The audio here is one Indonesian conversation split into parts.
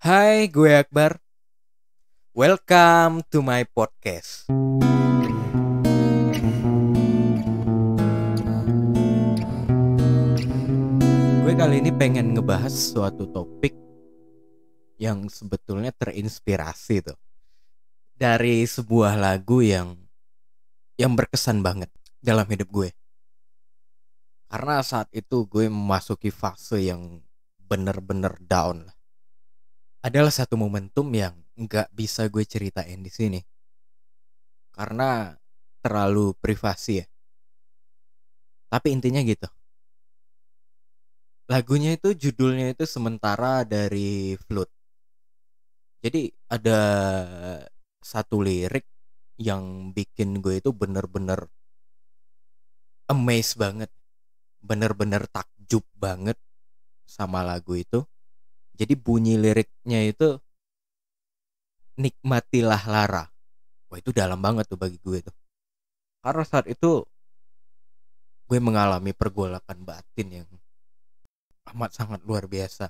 Hai, gue Akbar. Welcome to my podcast. Gue kali ini pengen ngebahas suatu topik yang sebetulnya terinspirasi tuh dari sebuah lagu yang berkesan banget dalam hidup gue. Karena saat itu gue memasuki fase yang bener-bener down lah. Adalah satu momentum yang nggak bisa gue ceritain di sini karena terlalu privasi ya. Tapi intinya gitu. Lagunya itu judulnya itu Sementara dari Flood. Jadi ada satu lirik yang bikin gue itu bener-bener amazed banget, bener-bener takjub banget sama lagu itu. Jadi bunyi liriknya itu nikmatilah lara. Wah, itu dalam banget tuh bagi gue tuh. Karena saat itu gue mengalami pergolakan batin yang amat sangat luar biasa.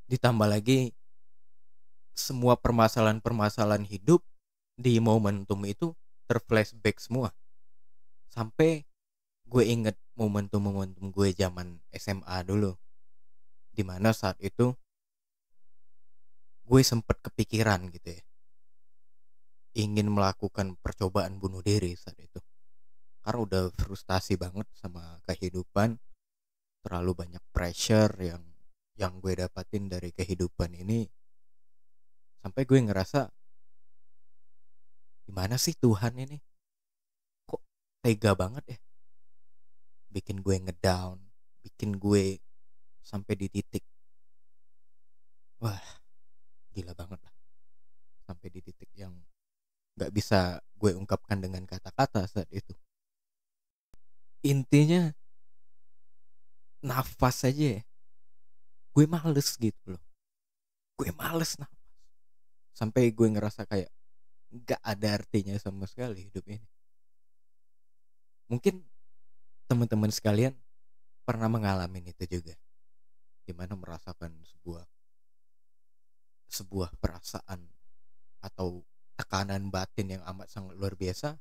Ditambah lagi semua permasalahan-permasalahan hidup di momentum itu terflashback semua. Sampai gue inget momentum-momentum gue zaman SMA dulu, dimana saat itu gue sempet kepikiran gitu ya, ingin melakukan percobaan bunuh diri saat itu. Karena udah frustasi banget sama kehidupan, terlalu banyak pressure yang gue dapatin dari kehidupan ini. Sampai gue ngerasa, gimana sih Tuhan ini? Kok tega banget ya? Bikin gue ngedown, bikin gue sampai di titik, wah gila banget lah. Sampai di titik yang gak bisa gue ungkapkan dengan kata-kata saat itu. Intinya nafas aja ya, gue males gitu loh. Gue males nafas. Sampai gue ngerasa kayak gak ada artinya sama sekali hidup ini. Mungkin teman-teman sekalian pernah mengalami itu juga, dimana merasakan sebuah perasaan atau tekanan batin yang amat sangat luar biasa,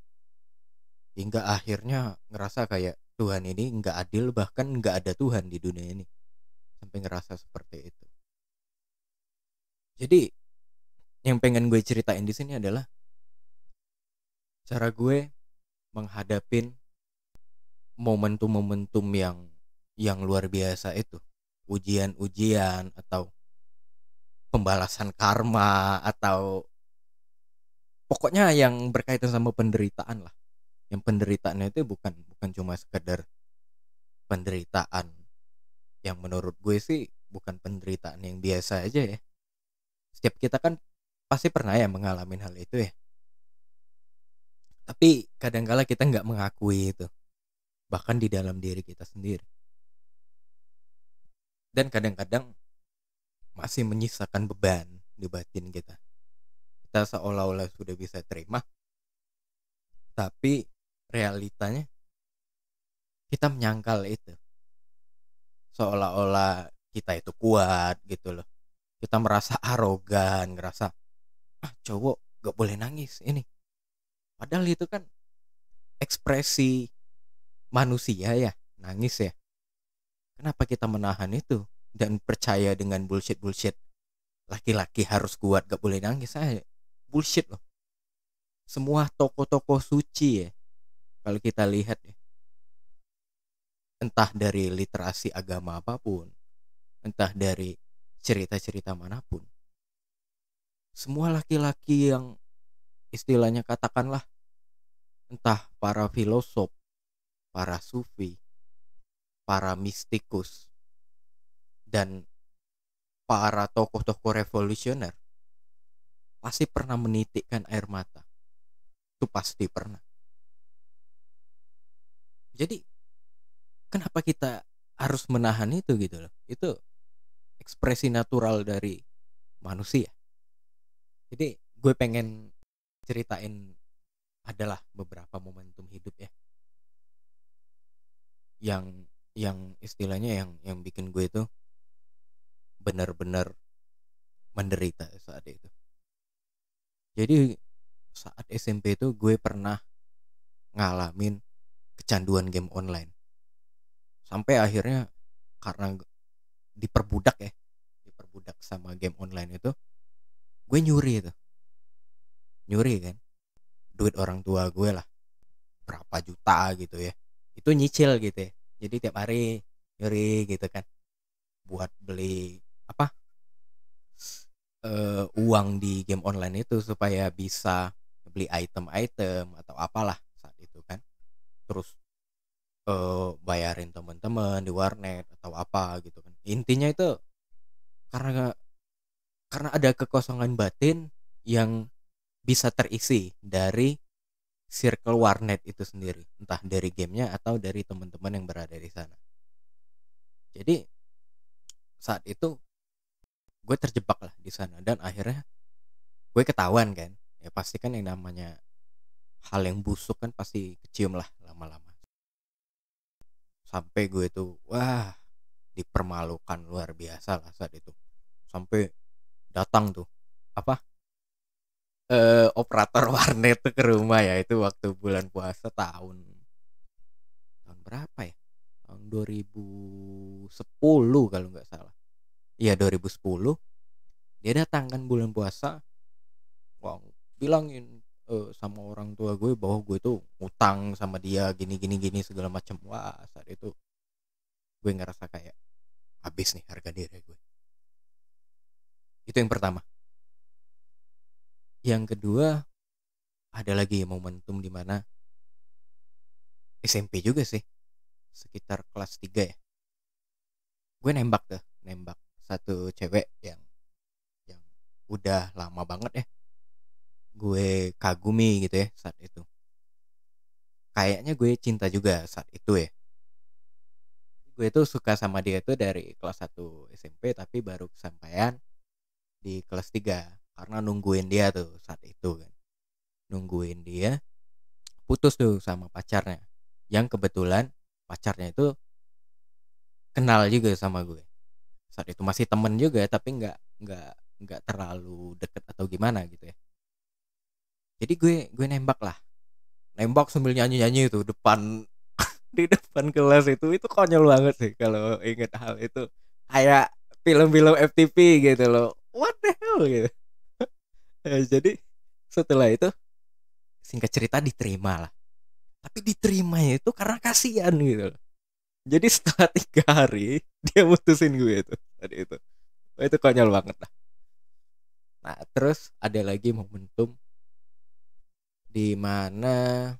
hingga akhirnya ngerasa kayak Tuhan ini nggak adil, bahkan nggak ada Tuhan di dunia ini. Sampai ngerasa seperti itu. Jadi yang pengen gue ceritain di sini adalah cara gue menghadapin momentum-momentum yang luar biasa itu, ujian-ujian atau pembalasan karma, atau pokoknya yang berkaitan sama penderitaan lah. Yang penderitaannya itu bukan bukan cuma sekedar penderitaan yang menurut gue sih bukan penderitaan yang biasa aja ya. Setiap kita kan pasti pernah ya mengalami hal itu ya. Tapi kadangkala kita nggak mengakui itu, bahkan di dalam diri kita sendiri. Dan kadang-kadang masih menyisakan beban di batin kita. Kita seolah-olah sudah bisa terima, tapi realitanya kita menyangkal itu. Seolah-olah kita itu kuat gitu loh. Kita merasa arogan, ngerasa cowok gak boleh nangis ini. Padahal itu kan ekspresi manusia ya, nangis ya. Kenapa kita menahan itu dan percaya dengan bullshit laki-laki harus kuat gak boleh nangis aja? Bullshit loh. Semua tokoh-tokoh suci ya, kalau kita lihat ya, entah dari literasi agama apapun, entah dari cerita-cerita manapun, semua laki-laki yang istilahnya katakanlah, entah para filosof, para sufi, para mistikus, dan para tokoh-tokoh revolusioner pasti pernah menitikkan air mata. Itu pasti pernah. Jadi kenapa kita harus menahan itu gitu loh? Itu ekspresi natural dari manusia. Jadi gue pengen ceritain adalah beberapa momentum hidup ya, yang istilahnya yang bikin gue itu benar-benar menderita saat itu. Jadi saat SMP itu gue pernah ngalamin kecanduan game online. Sampai akhirnya karena diperbudak ya, diperbudak sama game online itu, gue nyuri itu. Nyuri kan. Duit orang tua gue lah, berapa juta gitu ya. Itu nyicil gitu ya. Jadi tiap hari nyuri gitu kan. Buat beli apa? Uang di game online itu supaya bisa beli item-item atau apalah saat itu kan. Terus bayarin teman-teman di warnet atau apa gitu kan. Intinya itu karena karena ada kekosongan batin yang bisa terisi dari circle warnet itu sendiri, entah dari gamenya atau dari teman-teman yang berada di sana. Jadi saat itu gue terjebak lah di sana dan akhirnya gue ketahuan kan. Ya pasti kan yang namanya hal yang busuk kan pasti kecium lah lama-lama. Sampai gue tuh wah dipermalukan luar biasa lah saat itu. Sampai datang tuh apa operator warnet tuh ke rumah ya, itu waktu bulan puasa tahun berapa ya, tahun 2010 kalau nggak salah. Iya 2010 dia datang kan bulan puasa. Wah, bilangin sama orang tua gue bahwa gue tuh utang sama dia gini gini gini segala macam. Wah saat itu gue ngerasa kayak habis nih harga diri gue. Itu yang pertama. Yang kedua, ada lagi momentum di mana SMP juga sih, sekitar kelas 3 ya. Gue nembak satu cewek yang udah lama banget ya. Gue kagumi gitu ya saat itu. Kayaknya gue cinta juga saat itu ya. Gue tuh suka sama dia tuh dari kelas 1 SMP tapi baru kesampaian di kelas 3 karena nungguin dia tuh saat itu kan. Nungguin dia putus tuh sama pacarnya. Yang kebetulan pacarnya itu kenal juga sama gue. Saat itu masih temen juga tapi nggak terlalu deket atau gimana gitu ya. Jadi gue nembak lah. Nembak sambil nyanyi-nyanyi itu depan di depan kelas itu konyol banget sih kalau inget hal itu. Kayak film-film FTV gitu loh. What the hell gitu. Jadi setelah itu singkat cerita diterima lah. Tapi diterimanya itu karena kasihan gitu loh. Jadi setelah 3 hari dia mutusin gue itu tadi itu. Wah, itu konyol banget lah. Nah terus ada lagi momentum di mana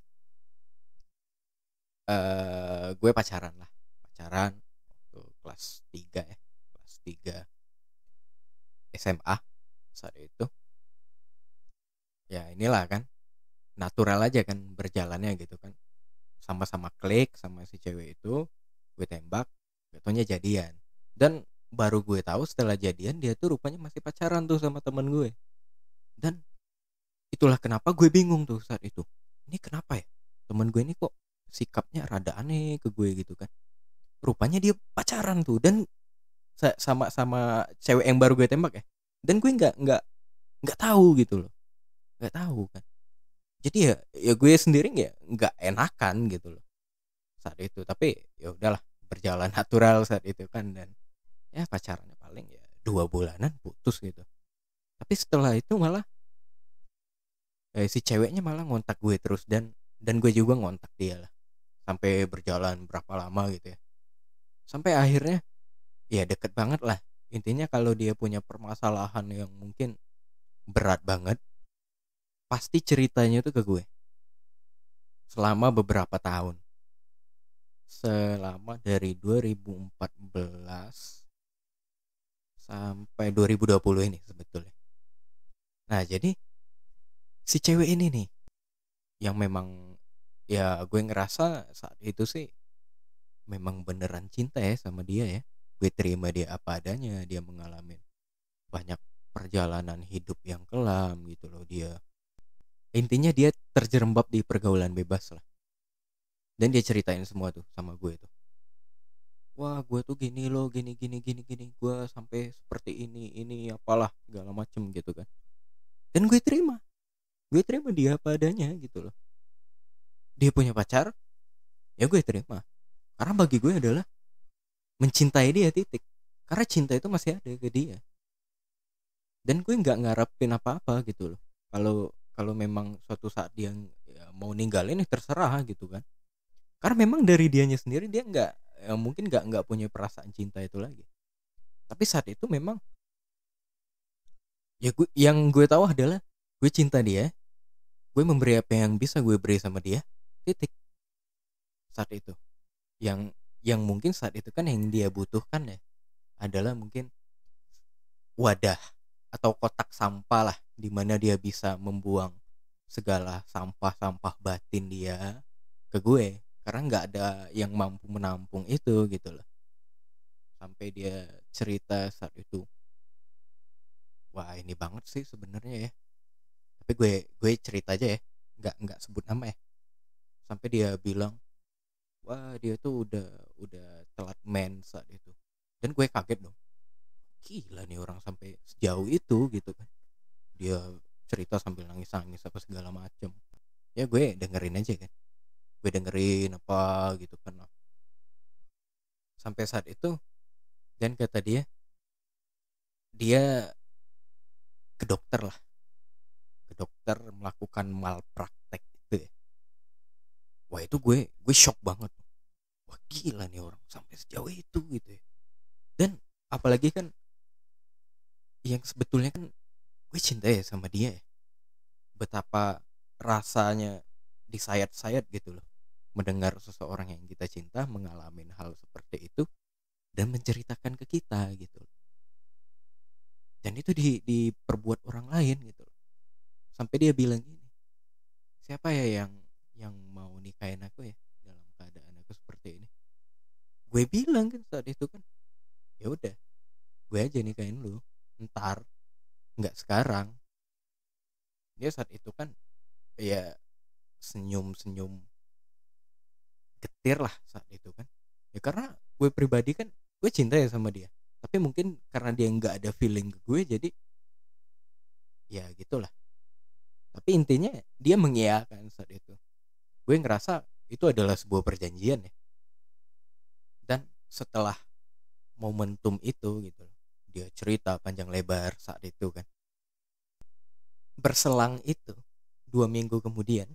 gue pacaran waktu kelas 3 ya, kelas 3 SMA saat itu. Ya inilah kan natural aja kan berjalannya gitu kan, sama-sama klik sama si cewek itu. Gue tembak, betulnya jadian. Dan baru gue tahu setelah jadian dia tuh rupanya masih pacaran tuh sama temen gue. Dan itulah kenapa gue bingung tuh saat itu, ini kenapa ya temen gue ini kok sikapnya rada aneh ke gue gitu kan. Rupanya dia pacaran tuh dan sama cewek yang baru gue tembak ya. Dan gue nggak tahu gitu loh, nggak tahu kan. Jadi ya gue sendiri nggak enakan gitu loh saat itu. Tapi ya udahlah, berjalan natural saat itu kan. Dan ya pacarannya paling ya 2 bulanan putus gitu. Tapi setelah itu malah si ceweknya malah ngontak gue terus. Dan gue juga ngontak dia lah, sampai berjalan berapa lama gitu ya. Sampai akhirnya ya deket banget lah. Intinya kalau dia punya permasalahan yang mungkin berat banget, pasti ceritanya itu ke gue selama beberapa tahun, selama dari 2014 sampai 2020 ini sebetulnya. Nah jadi si cewek ini nih yang memang ya gue ngerasa saat itu sih memang beneran cinta ya sama dia ya. Gue terima dia apa adanya. Dia mengalami banyak perjalanan hidup yang kelam gitu loh. Dia intinya dia terjerembab di pergaulan bebas lah. Dan dia ceritain semua tuh sama gue tuh. wah gue tuh gini loh, gini gini gini gini, gue sampai seperti ini apalah segala macem gitu kan. Dan gue terima dia apa adanya gitu loh. Dia punya pacar, ya gue terima, karena bagi gue adalah mencintai dia, titik. Karena cinta itu masih ada ke dia, dan gue nggak ngarepin apa-apa gitu loh. Kalau kalau memang suatu saat dia ya, mau ninggalin ya terserah gitu kan. Karena memang dari dianya sendiri dia nggak, ya mungkin nggak punya perasaan cinta itu lagi. Tapi saat itu memang, ya gue, yang gue tahu adalah gue cinta dia, gue memberi apa yang bisa gue beri sama dia, titik. Saat itu yang mungkin saat itu kan yang dia butuhkan ya adalah mungkin wadah atau kotak sampah lah, di mana dia bisa membuang segala sampah-sampah batin dia ke gue, karena nggak ada yang mampu menampung itu gitu loh. Sampai dia cerita saat itu, wah ini banget sih sebenarnya ya. Tapi gue cerita aja ya, nggak sebut nama ya. Sampai dia bilang, wah dia tuh udah telat men saat itu. Dan gue kaget dong, gila nih orang sampai sejauh itu gitu kan. Dia cerita sambil nangis-nangis apa segala macem. Ya gue dengerin aja kan, gue dengerin apa gitu kan. Sampai saat itu, dan kata dia ke dokter lah, ke dokter melakukan malpraktek itu ya. Wah itu gue shock banget. Wah gila nih orang sampai sejauh itu gitu ya. Dan apalagi kan yang sebetulnya kan gue cinta ya sama dia ya. Betapa rasanya disayat-sayat gitu loh, mendengar seseorang yang kita cinta mengalami hal seperti itu dan menceritakan ke kita gitu loh. Dan itu diperbuat orang lain gitu loh. Sampai dia bilang gini, siapa ya yang mau nikahin aku ya dalam keadaan aku seperti ini. Gue bilang kan saat itu kan, ya udah gue aja nikahin lu ntar, nggak sekarang. Dia saat itu kan ya senyum-senyum getir lah saat itu kan. Ya karena gue pribadi kan gue cinta ya sama dia, tapi mungkin karena dia nggak ada feeling ke gue, jadi ya gitulah. Tapi intinya dia mengiyakan saat itu. Gue ngerasa itu adalah sebuah perjanjian ya. Dan setelah momentum itu gitu, dia cerita panjang lebar saat itu kan. Berselang itu 2 minggu kemudian,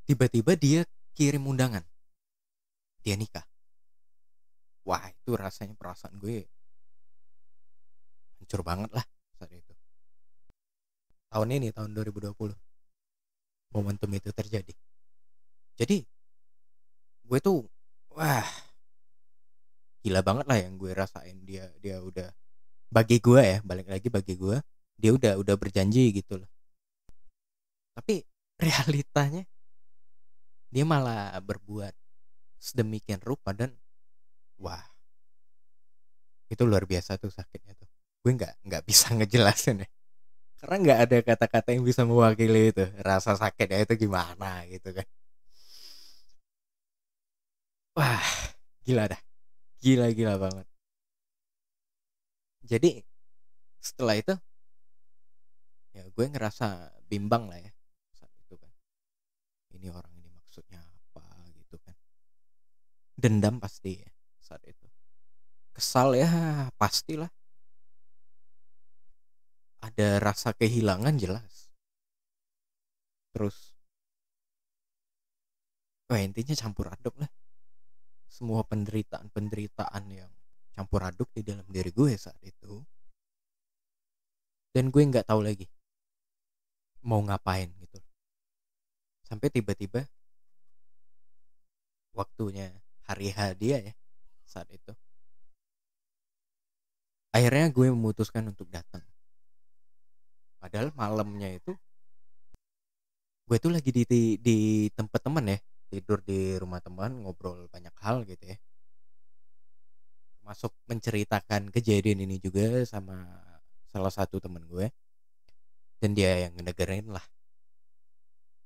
tiba-tiba dia kirim undangan, dia nikah. Wah itu rasanya perasaan gue hancur banget lah saat itu. Tahun ini tahun 2020 momentum itu terjadi. Jadi gue tuh, wah gila banget lah yang gue rasain. Dia udah, bagi gue ya, balik lagi bagi gue, dia udah berjanji gitu loh. Tapi realitanya dia malah berbuat sedemikian rupa. Dan wah itu luar biasa tuh sakitnya tuh. Gue nggak bisa ngejelasin ya, karena nggak ada kata-kata yang bisa mewakili itu rasa sakitnya itu gimana gitu kan. Wah gila dah, gila banget. Jadi setelah itu ya gue ngerasa bimbang lah ya saat itu kan. Ini orang ini maksudnya apa gitu kan. Dendam pasti ya saat itu. Kesal ya pastilah. Ada rasa kehilangan jelas. Terus wah intinya campur aduk lah. Semua penderitaan yang campur aduk di dalam diri gue saat itu. Dan gue nggak tahu lagi mau ngapain gitu. Sampai tiba-tiba waktunya hari H dia ya saat itu. Akhirnya gue memutuskan untuk datang. Padahal malamnya itu gue tuh lagi di tempat teman ya, tidur di rumah teman, ngobrol banyak hal gitu ya, termasuk menceritakan kejadian ini juga sama salah satu teman gue. Dan dia yang ngedengerin lah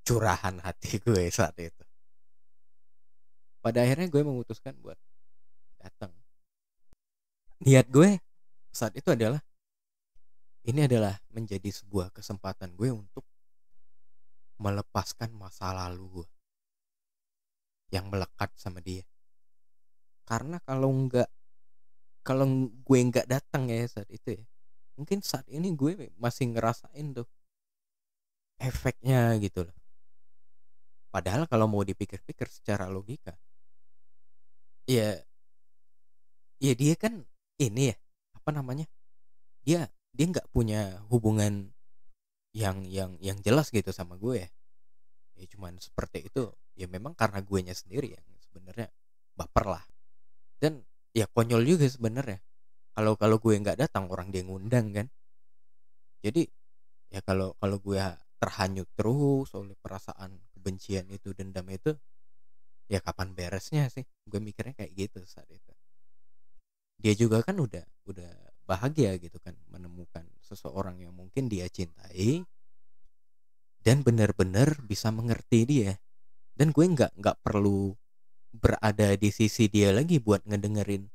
curahan hati gue saat itu. Pada akhirnya gue memutuskan buat datang. Niat gue saat itu adalah, ini adalah menjadi sebuah kesempatan gue untuk melepaskan masa lalu gue yang melekat sama dia. Karena kalau gue nggak datang ya saat itu ya, mungkin saat ini gue masih ngerasain tuh efeknya gitu loh. Padahal kalau mau dipikir-pikir secara logika, ya ya dia kan ini ya, apa namanya, dia dia nggak punya hubungan yang jelas gitu sama gue ya. Ya cuman seperti itu ya, memang karena guenya sendiri yang sebenarnya baper lah. Dan ya konyol juga sebenarnya kalau kalau gue nggak datang, orang dia ngundang kan. Jadi ya kalau kalau gue terhanyut terus oleh perasaan kebencian itu, dendam itu, ya kapan beresnya sih, gue mikirnya kayak gitu saat itu. Dia juga kan udah bahagia gitu kan, menemukan seseorang yang mungkin dia cintai dan benar-benar bisa mengerti dia. Dan gue nggak perlu berada di sisi dia lagi buat ngedengerin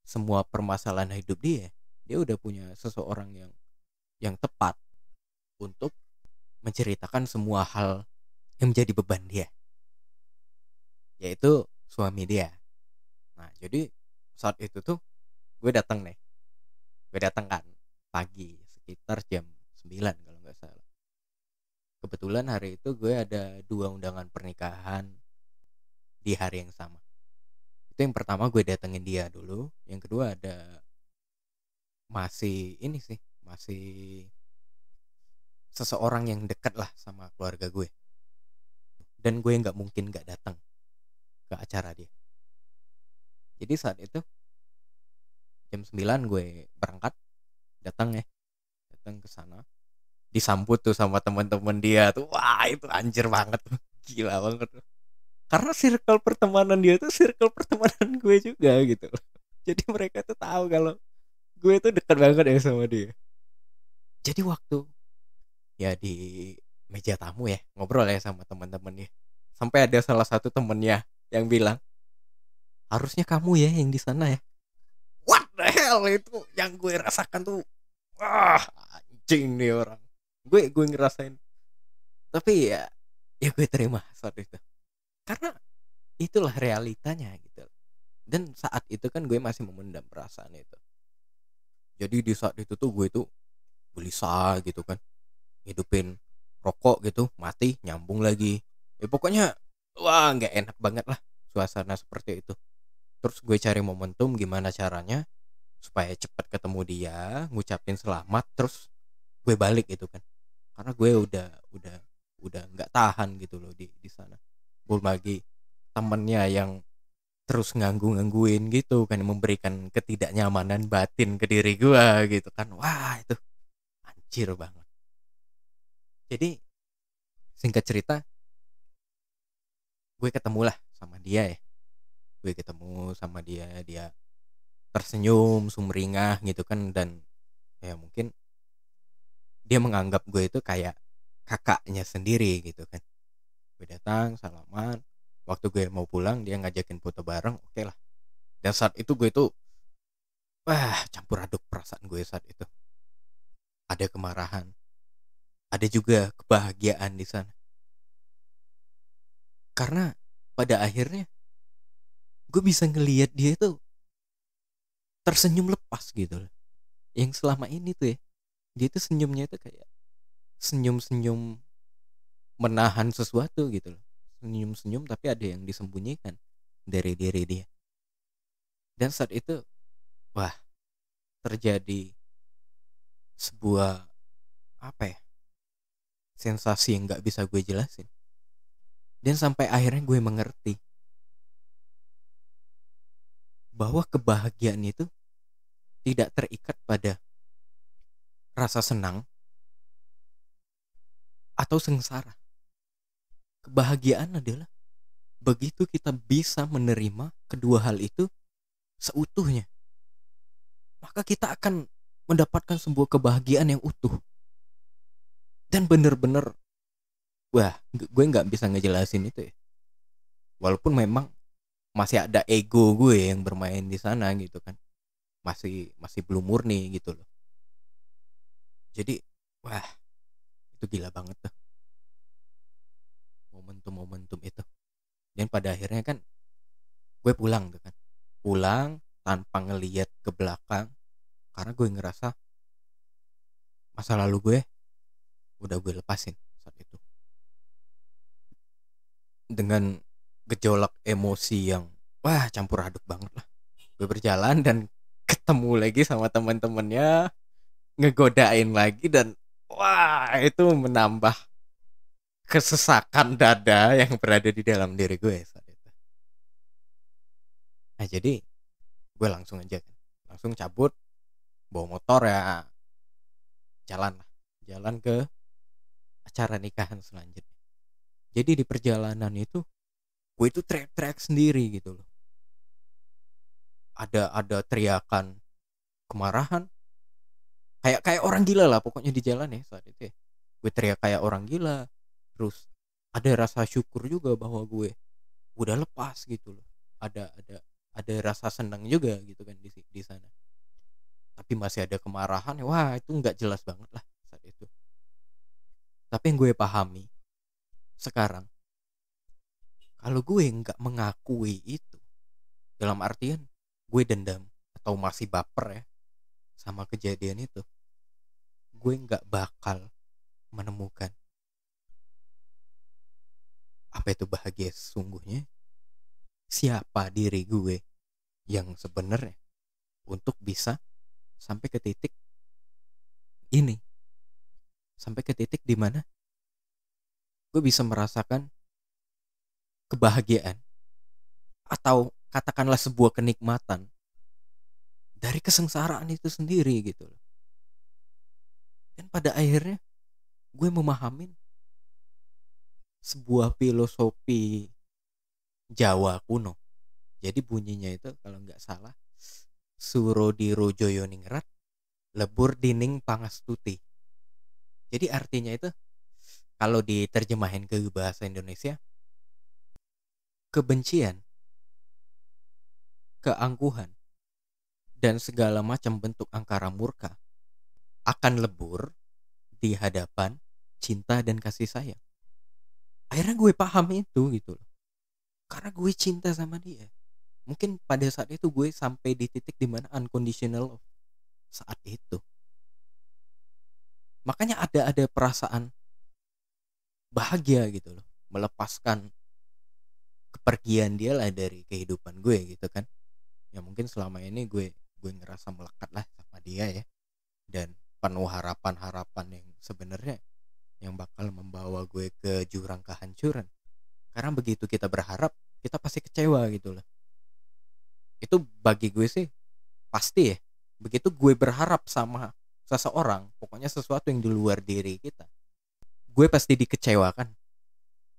semua permasalahan hidup dia. Dia udah punya seseorang yang tepat untuk menceritakan semua hal yang menjadi beban dia, yaitu suami dia. Nah jadi saat itu tuh gue datang nih, gue datang kan pagi sekitar jam 9 kalau nggak salah. Kebetulan hari itu gue ada 2 undangan pernikahan di hari yang sama. Itu yang pertama gue datengin dia dulu, yang kedua ada masih ini sih, masih seseorang yang dekat lah sama keluarga gue, dan gue nggak mungkin nggak datang ke acara dia. Jadi saat itu jam 9 gue berangkat, datang ya, datang ke sana, disambut tuh sama teman-teman dia tuh. Wah itu anjir banget tuh, gila banget tuh. Karena circle pertemanan dia tuh circle pertemanan gue juga gitu loh. Jadi mereka tuh tahu kalau gue tuh dekat banget ya sama dia. Jadi waktu ya di meja tamu ya, ngobrol ya sama teman-temannya, sampai ada salah satu temennya yang bilang, harusnya kamu ya yang di sana ya. What the hell, itu yang gue rasakan tuh, wah anjing nih orang. Gue ngerasain, tapi ya gue terima saat itu karena itulah realitanya gitu. Dan saat itu kan gue masih memendam perasaan itu. Jadi di saat itu tuh gue tuh gelisah gitu kan, hidupin rokok gitu, mati nyambung lagi. Ya pokoknya wah nggak enak banget lah suasana seperti itu. Terus gue cari momentum gimana caranya supaya cepet ketemu dia, ngucapin selamat, terus gue balik gitu kan. Karena gue udah nggak tahan gitu loh di sana. Belum lagi temennya yang terus ngangguin gitu kan, memberikan ketidaknyamanan batin ke diri gue gitu kan. Wah itu anjir banget. Jadi singkat cerita, gue ketemu lah sama dia ya. Gue ketemu sama dia, dia tersenyum sumringah gitu kan. Dan ya mungkin dia menganggap gue itu kayak kakaknya sendiri gitu kan. Gue datang salaman, waktu gue mau pulang dia ngajakin foto bareng, oke lah. Dan saat itu gue tuh wah campur aduk perasaan gue saat itu. Ada kemarahan, ada juga kebahagiaan di sana. Karena pada akhirnya gue bisa ngelihat dia itu tersenyum lepas gitu loh. Yang selama ini tuh ya, dia tuh senyumnya itu kayak senyum-senyum menahan sesuatu gitu loh. Senyum-senyum tapi ada yang disembunyikan dari diri dia. Dan saat itu wah terjadi sebuah apa ya, sensasi yang nggak bisa gue jelasin. Dan sampai akhirnya gue mengerti bahwa kebahagiaan itu tidak terikat pada rasa senang atau sengsara. Kebahagiaan adalah begitu kita bisa menerima kedua hal itu seutuhnya, maka kita akan mendapatkan sebuah kebahagiaan yang utuh. Dan bener-bener wah gue nggak bisa ngejelasin itu ya. Walaupun memang masih ada ego gue yang bermain di sana gitu kan, masih masih belum murni gitu loh. Jadi wah, itu gila banget tuh momentum-momentum itu. Dan pada akhirnya kan gue pulang tuh kan, pulang tanpa ngeliat ke belakang, karena gue ngerasa masa lalu gue udah gue lepasin saat itu, dengan gejolak emosi yang wah campur aduk banget lah. Gue berjalan dan ketemu lagi sama teman-temannya, ngegodain lagi, dan wah itu menambah kesesakan dada yang berada di dalam diri gue saat itu. Nah jadi gue langsung aja kan, langsung cabut, bawa motor ya, jalan lah, jalan ke acara nikahan selanjutnya. Jadi di perjalanan itu gue itu teriak-teriak sendiri gitu loh. Ada teriakan kemarahan, kayak kayak orang gila lah pokoknya di jalan ya saat itu ya. Gue teriak kayak orang gila. Terus ada rasa syukur juga bahwa gue udah lepas gitu loh. Ada rasa senang juga gitu kan di sana. Tapi masih ada kemarahan. Wah, itu nggak jelas banget lah saat itu. Tapi yang gue pahami sekarang, kalau gue nggak mengakui itu, dalam artian gue dendam atau masih baper ya sama kejadian itu, gue nggak bakal menemukan apa itu bahagia sesungguhnya, siapa diri gue yang sebenarnya, untuk bisa sampai ke titik ini, sampai ke titik di mana gue bisa merasakan kebahagiaan atau katakanlah sebuah kenikmatan dari kesengsaraan itu sendiri gitu loh. Dan pada akhirnya gue memahamin sebuah filosofi Jawa kuno. Jadi bunyinya itu kalau nggak salah, Suro Diro Joyoningrat, Lebur Dining Pangastuti. Jadi artinya itu kalau diterjemahin ke bahasa Indonesia, kebencian, keangkuhan, dan segala macam bentuk angkara murka akan lebur di hadapan cinta dan kasih sayang. Akhirnya gue paham itu gitu loh. Karena gue cinta sama dia. Mungkin pada saat itu gue sampai di titik dimana unconditional love saat itu. Makanya ada perasaan bahagia gitu loh, melepaskan kepergian dia lah dari kehidupan gue gitu kan. Ya mungkin selama ini gue ngerasa melekat lah sama dia ya, dan penuh harapan-harapan yang sebenarnya yang bakal membawa gue ke jurang kehancuran. Karena begitu kita berharap, kita pasti kecewa gitu loh. Itu bagi gue sih pasti ya. Begitu gue berharap sama seseorang, pokoknya sesuatu yang di luar diri kita, gue pasti dikecewakan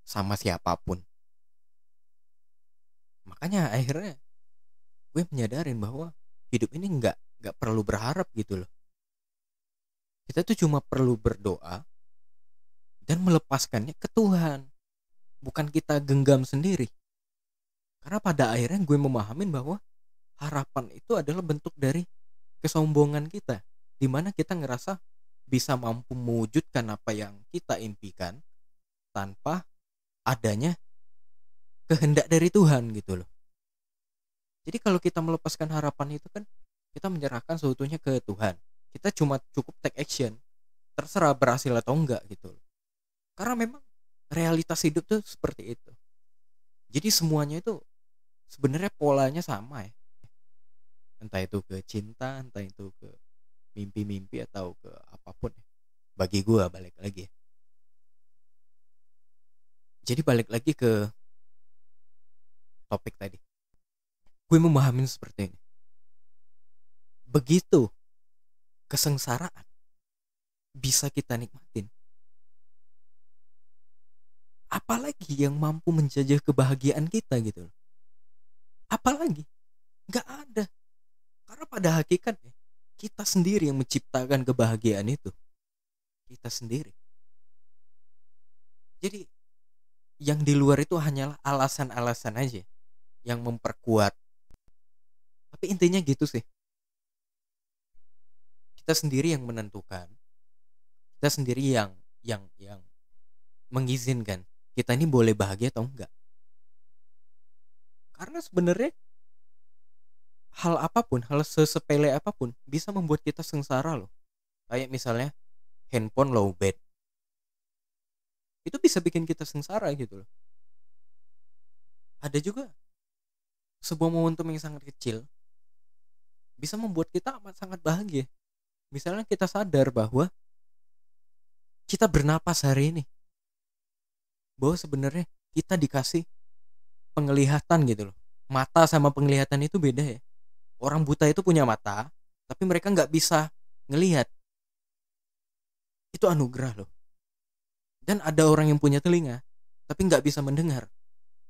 sama siapapun. Makanya akhirnya gue menyadarin bahwa hidup ini nggak perlu berharap gitu loh. Kita tuh cuma perlu berdoa dan melepaskannya ke Tuhan, bukan kita genggam sendiri. Karena pada akhirnya gue memahamin bahwa harapan itu adalah bentuk dari kesombongan kita, dimana kita ngerasa bisa mampu mewujudkan apa yang kita impikan tanpa adanya kehendak dari Tuhan gitu loh. Jadi kalau kita melepaskan harapan itu kan kita menyerahkan seutuhnya ke Tuhan. Kita cuma cukup take action, terserah berhasil atau enggak gitu loh. Karena memang realitas hidup tuh seperti itu. Jadi semuanya itu sebenarnya polanya sama ya. Entah itu ke cinta, entah itu ke mimpi-mimpi atau ke apapun ya. Bagi gue balik lagi ya. Jadi balik lagi ke topik tadi. Gue memahami seperti ini. Begitu kesengsaraan bisa kita nikmatin, apalagi yang mampu menjajah kebahagiaan kita gitu loh. Apalagi nggak ada. Karena pada hakikatnya kita sendiri yang menciptakan kebahagiaan itu. Kita sendiri. Jadi yang di luar itu hanyalah alasan-alasan aja yang memperkuat. Tapi intinya gitu sih, kita sendiri yang menentukan, kita sendiri yang mengizinkan kita ini boleh bahagia atau enggak. Karena sebenarnya hal apapun, hal sesepele apapun bisa membuat kita sengsara loh. Kayak misalnya handphone lowbat, itu bisa bikin kita sengsara gitu loh. Ada juga sebuah momentum yang sangat kecil bisa membuat kita amat sangat bahagia. Misalnya kita sadar bahwa kita bernapas hari ini, bahwa sebenarnya kita dikasih penglihatan gitu loh. Mata sama penglihatan itu beda ya. Orang buta itu punya mata, tapi mereka nggak bisa ngelihat. Itu anugerah loh. Dan ada orang yang punya telinga, tapi nggak bisa mendengar.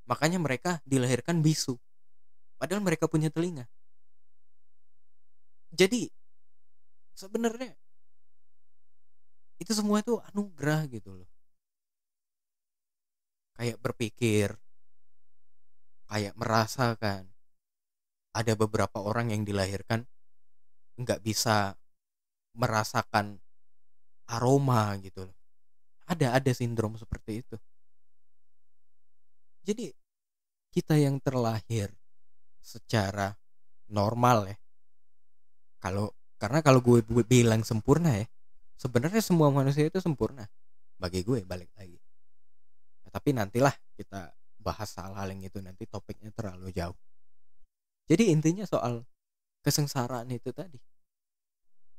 Makanya mereka dilahirkan bisu. Padahal mereka punya telinga. Jadi sebenarnya itu semua itu anugerah gitu loh. Kayak berpikir, kayak merasakan. Ada beberapa orang yang dilahirkan nggak bisa merasakan aroma gitu loh. Ada sindrom seperti itu. Jadi kita yang terlahir secara normal ya. Karena kalau gue bilang sempurna ya, sebenarnya semua manusia itu sempurna bagi gue, balik lagi. Tapi nantilah kita bahas hal-hal yang itu, nanti topiknya terlalu jauh. Jadi intinya soal kesengsaraan itu tadi.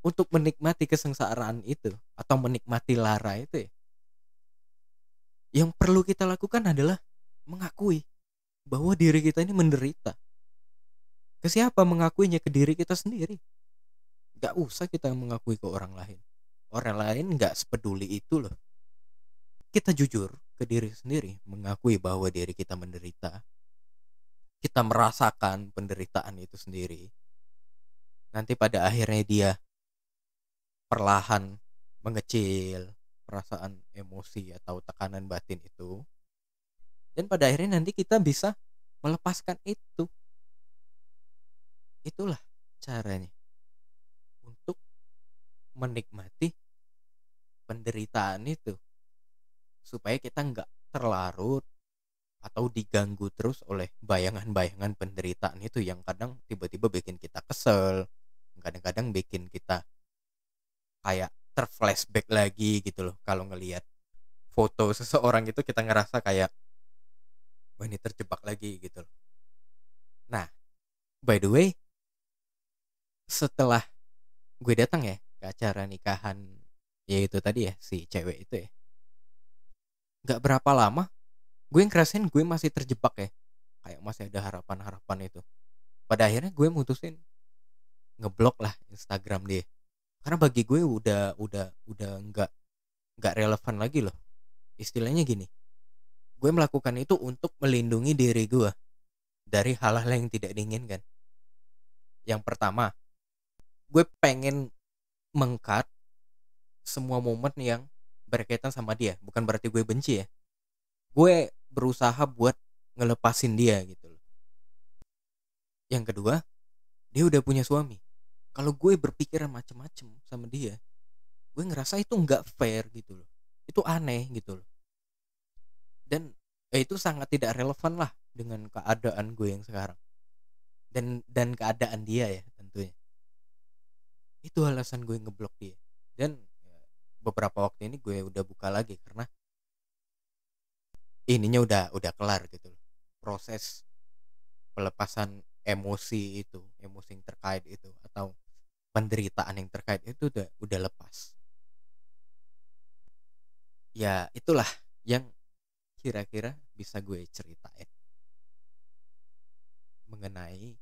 Untuk menikmati kesengsaraan itu atau menikmati lara itu ya, yang perlu kita lakukan adalah mengakui bahwa diri kita ini menderita. Ke siapa mengakuinya? Ke diri kita sendiri. Gak usah kita mengakui ke orang lain. Orang lain gak sepeduli itu loh. Kita jujur ke diri sendiri, mengakui bahwa diri kita menderita. Kita merasakan penderitaan itu sendiri. Nanti pada akhirnya dia perlahan mengecil perasaan emosi atau tekanan batin itu. Dan pada akhirnya nanti kita bisa melepaskan itu. Itulah caranya untuk menikmati penderitaan itu, supaya kita nggak terlarut atau diganggu terus oleh bayangan-bayangan penderitaan itu yang kadang tiba-tiba bikin kita kesel, kadang-kadang bikin kita kayak terflashback lagi gitu loh. Kalau ngelihat foto seseorang itu kita ngerasa kayak, wah ini terjebak lagi gitu loh. Nah, by the way, setelah gue datang ya ke acara nikahan, yaitu tadi ya si cewek itu ya, nggak berapa lama gue ngerasain gue masih terjebak ya, kayak masih ada harapan-harapan itu. Pada akhirnya gue mutusin ngeblok lah Instagram dia, karena bagi gue udah nggak relevan lagi loh. Istilahnya gini, gue melakukan itu untuk melindungi diri gue dari hal-hal yang tidak diinginkan. Yang pertama, gue pengen mengkat semua momen yang berkaitan sama dia. Bukan berarti gue benci ya, gue berusaha buat ngelepasin dia gitu loh. Yang kedua, dia udah punya suami. Kalau gue berpikiran macem-macem sama dia, gue ngerasa itu nggak fair gitu loh. Itu aneh gitu loh. Dan itu sangat tidak relevan lah dengan keadaan gue yang sekarang. Dan keadaan dia ya tentunya. Itu alasan gue ngeblok dia. Dan beberapa waktu ini gue udah buka lagi karena ininya udah kelar gitu loh. Proses pelepasan emosi itu, emosi yang terkait itu atau penderitaan yang terkait itu udah lepas. Ya itulah yang kira-kira bisa gue ceritain mengenai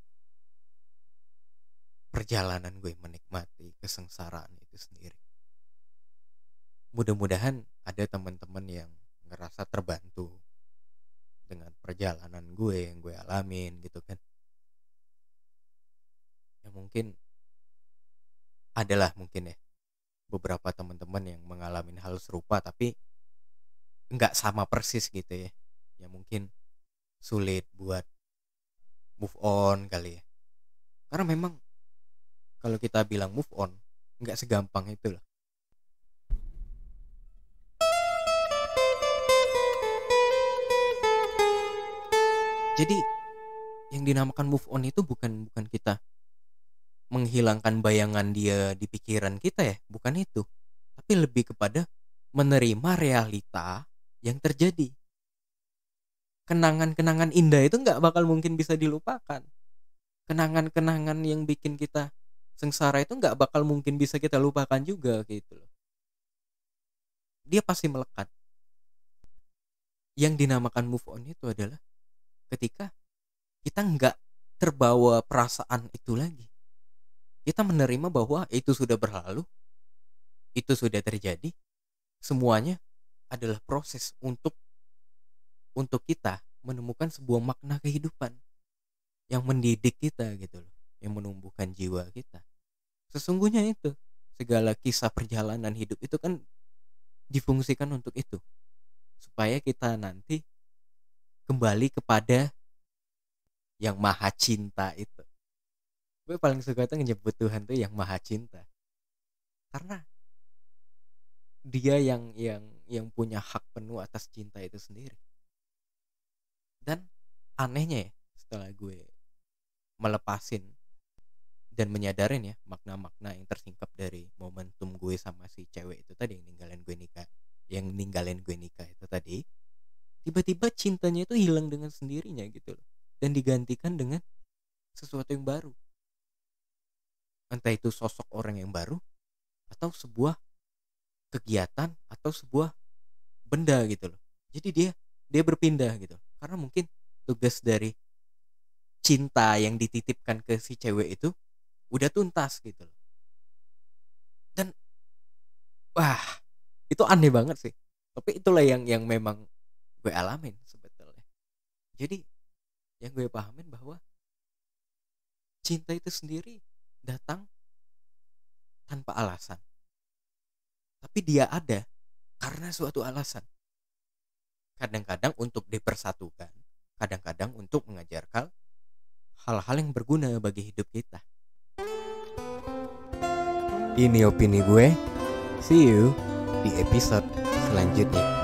perjalanan gue menikmati kesengsaraan itu sendiri. Mudah-mudahan ada teman-teman yang ngerasa terbantu dengan perjalanan gue yang gue alamin gitu kan. Ya mungkin adalah mungkin ya beberapa teman-teman yang mengalami hal serupa tapi nggak sama persis gitu ya. Ya mungkin sulit buat move on kali ya. Karena memang kalau kita bilang move on nggak segampang itu loh. Jadi yang dinamakan move on itu bukan kita menghilangkan bayangan dia di pikiran kita ya, bukan itu. Tapi lebih kepada menerima realita yang terjadi. Kenangan-kenangan indah itu nggak bakal mungkin bisa dilupakan. Kenangan-kenangan yang bikin kita sengsara itu nggak bakal mungkin bisa kita lupakan juga gitu loh. Dia pasti melekat. Yang dinamakan move on itu adalah ketika kita nggak terbawa perasaan itu lagi. Kita menerima bahwa itu sudah berlalu, itu sudah terjadi, semuanya adalah proses untuk kita menemukan sebuah makna kehidupan yang mendidik kita gitu loh, yang menumbuhkan jiwa kita. Sesungguhnya itu segala kisah perjalanan hidup itu kan difungsikan untuk itu, supaya kita nanti kembali kepada yang maha cinta itu. Gue paling suka tuh nyebut Tuhan tuh yang maha cinta, karena dia yang punya hak penuh atas cinta itu sendiri. Dan anehnya ya, setelah gue melepasin dan menyadarin ya makna-makna yang tersingkap dari momentum gue sama si cewek itu tadi yang ninggalin gue nikah itu tadi, tiba-tiba cintanya itu hilang dengan sendirinya gitu loh, dan digantikan dengan sesuatu yang baru. Entah itu sosok orang yang baru, atau sebuah kegiatan, atau sebuah benda gitu loh. Jadi dia berpindah gitu, karena mungkin tugas dari cinta yang dititipkan ke si cewek itu udah tuntas gitu loh. Dan wah, itu aneh banget sih. Tapi itulah yang memang gue alamin sebetulnya. Jadi yang gue pahamin bahwa cinta itu sendiri datang tanpa alasan, tapi dia ada karena suatu alasan. Kadang-kadang untuk dipersatukan, kadang-kadang untuk mengajarkan hal-hal yang berguna bagi hidup kita. Ini opini gue. See you di episode selanjutnya.